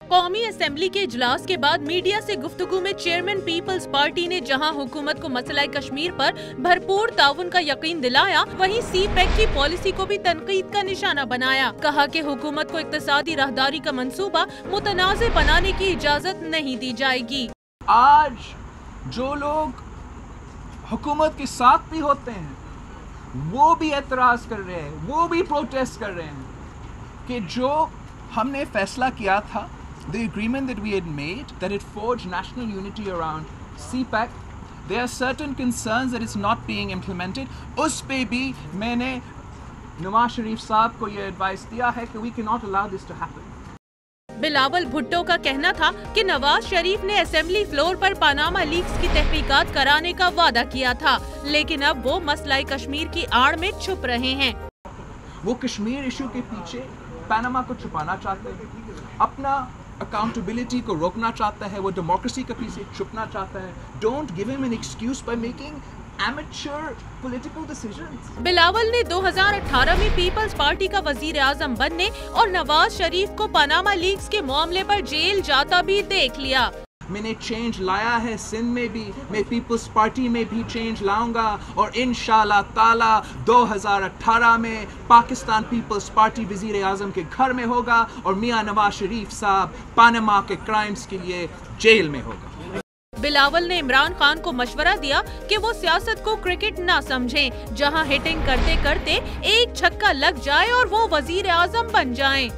قومی اسمبلی کے اجلاس کے بعد میڈیا سے گفتگو میں چیئرمین پیپلز پارٹی نے جہاں حکومت کو مسئلہ کشمیر پر بھرپور تعاون کا یقین دلایا، وہیں سی پیک کی پالیسی کو بھی تنقید کا نشانہ بنایا۔ کہا کہ حکومت کو اقتصادی راہداری کا منصوبہ متنازع بنانے کی اجازت نہیں دی جائے گی۔ آج جو لوگ حکومت کے ساتھ بھی ہوتے ہیں وہ بھی اعتراض کر رہے ہیں، وہ بھی پروٹیسٹ کر رہے ہیں کہ جو ہم نے فیصلہ کیا تھا، the agreement that we had made, that it forged national unity around CPEC, there are certain concerns that it's not being implemented. اس پہ بھی میں نے نواز شریف صاحب کو یہ ایڈوائس دیا ہے کہ we cannot allow this to happen. Bilawal Bhutto کا کہنا تھا کہ نواز شریف نے اسمبلی فلور پر پاناما لیکس کی تحقیقات کرانے کا وعدہ کیا تھا، لیکن اب وہ مسئلہ کشمیر کی آڑ میں چھپ رہے ہیں۔ وہ کشمیر ایشو کے پیچھے پاناما کو چھپانا چاہتے ہیں، اپنا اکاؤنٹیبلٹی کو روکنا چاہتا ہے، وہ ڈیموکریسی کے پیچھے چھپنا چاہتا ہے۔ ڈونٹ گیو ہم an excuse by making amateur political decisions. Bilawal نے 2018 میں پیپلز پارٹی کا وزیر اعظم بننے اور نواز شریف کو پاناما لیکس کے معاملے پر جیل جاتا بھی دیکھ لیا۔ میں نے چینج لایا ہے سندھ میں بھی، میں پیپلز پارٹی میں بھی چینج لاؤں گا، اور انشاءاللہ تعالی 2018 میں پاکستان پیپلز پارٹی وزیر اعظم کے گھر میں ہوگا اور میاں نواز شریف صاحب پاناما کے کرائمز کے لیے جیل میں ہوگا۔ بلاول نے عمران خان کو مشورہ دیا کہ وہ سیاست کو کرکٹ نہ سمجھیں، جہاں ہٹنگ کرتے کرتے ایک چھکا لگ جائے اور وہ وزیر اعظم بن جائیں۔